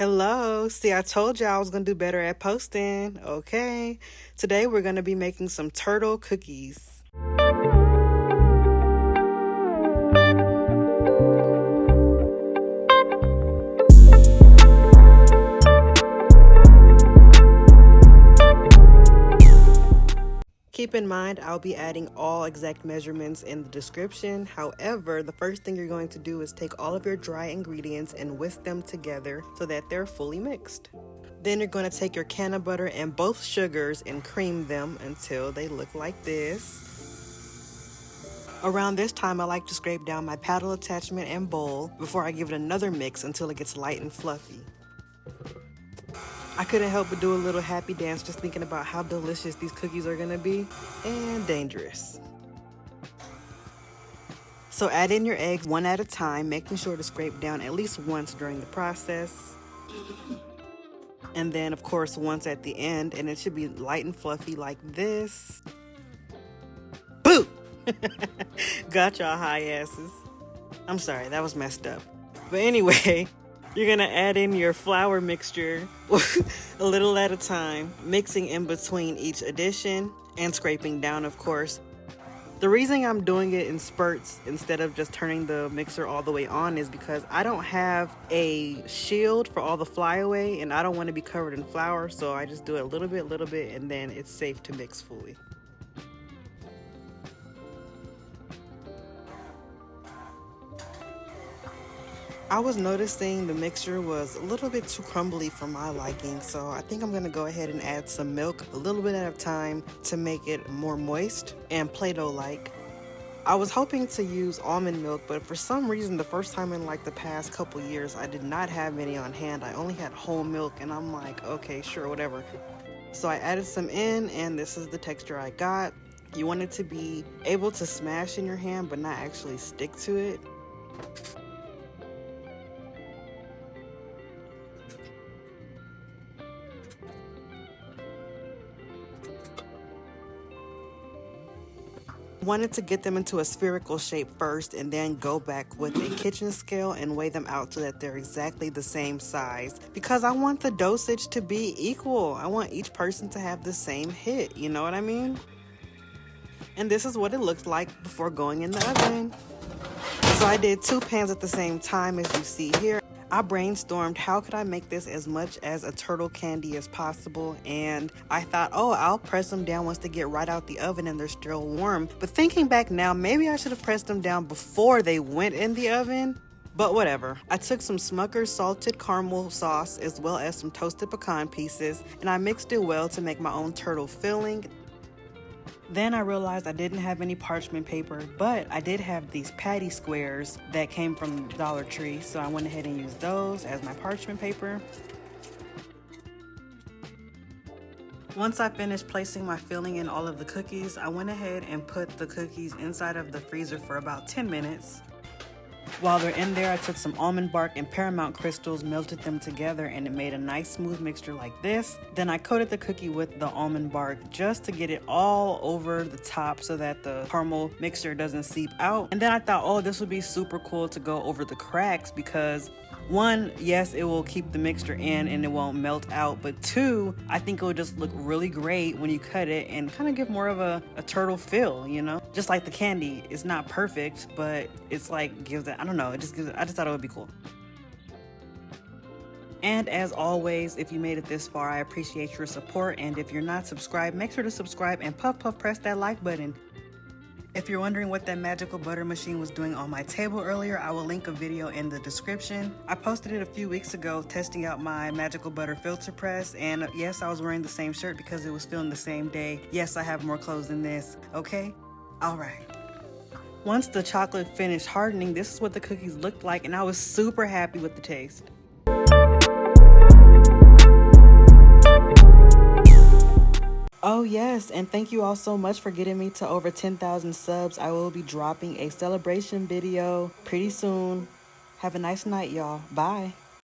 Hello. See, I told you I was going to do better at posting. Okay. Today we're going to be making some turtle cookies. Keep in mind, I'll be adding all exact measurements in the description. However, the first thing you're going to do is take all of your dry ingredients and whisk them together so that they're fully mixed. Then you're going to take your canna butter and both sugars and cream them until they look like this. Around this time, I like to scrape down my paddle attachment and bowl before I give it another mix until it gets light and fluffy. I couldn't help but do a little happy dance just thinking about how delicious these cookies are gonna be, and dangerous. So add in your eggs one at a time, making sure to scrape down at least once during the process. And then of course once at the end, and it should be light and fluffy like this. Boo! Got y'all high asses. I'm sorry, that was messed up. But anyway, you're gonna add in your flour mixture a little at a time, mixing in between each addition and scraping down, of course. The reason I'm doing it in spurts instead of just turning the mixer all the way on is because I don't have a shield for all the flyaway and I don't want to be covered in flour, so I just do it a little bit, and then it's safe to mix fully. I was noticing the mixture was a little bit too crumbly for my liking, so I think I'm going to go ahead and add some milk a little bit at a time to make it more moist and Play-Doh-like. I was hoping to use almond milk, but for some reason the first time in like the past couple years I did not have any on hand. I only had whole milk and I'm like, okay, sure, whatever. So I added some in and this is the texture I got. You want it to be able to smash in your hand but not actually stick to it. Wanted to get them into a spherical shape first and then go back with a kitchen scale and weigh them out so that they're exactly the same size, because I want the dosage to be equal. I want each person to have the same hit, you know what I mean? And this is what it looks like before going in the oven. So I did 2 pans at the same time, as you see here. I brainstormed how could I make this as much as a turtle candy as possible, and I thought, oh, I'll press them down once they get right out the oven and they're still warm. But thinking back now, maybe I should have pressed them down before they went in the oven, but whatever. I took some Smucker's salted caramel sauce as well as some toasted pecan pieces, and I mixed it well to make my own turtle filling. Then I realized I didn't have any parchment paper, but I did have these patty squares that came from Dollar Tree, so I went ahead and used those as my parchment paper. Once I finished placing my filling in all of the cookies, I went ahead and put the cookies inside of the freezer for about 10 minutes. While they're in there, I took some almond bark and paramount crystals, melted them together, and it made a nice smooth mixture like this. Then I coated the cookie with the almond bark just to get it all over the top so that the caramel mixture doesn't seep out. And then I thought, oh, this would be super cool to go over the cracks because 1, yes, it will keep the mixture in and it won't melt out, but 2, I think it will just look really great when you cut it and kind of give more of a turtle feel, you know? Just like the candy, it's not perfect, but it's like gives it, I don't know, it just gives it, I just thought it would be cool. And as always, if you made it this far, I appreciate your support, and if you're not subscribed, make sure to subscribe and puff press that like button. If you're wondering what that magical butter machine was doing on my table earlier, I will link a video in the description. I posted it a few weeks ago testing out my magical butter filter press, and yes, I was wearing the same shirt because it was filmed the same day. Yes, I have more clothes than this, okay? All right. Once the chocolate finished hardening, this is what the cookies looked like, and I was super happy with the taste. Oh yes, and thank you all so much for getting me to over 10,000 subs. I will be dropping a celebration video pretty soon. Have a nice night, y'all. Bye.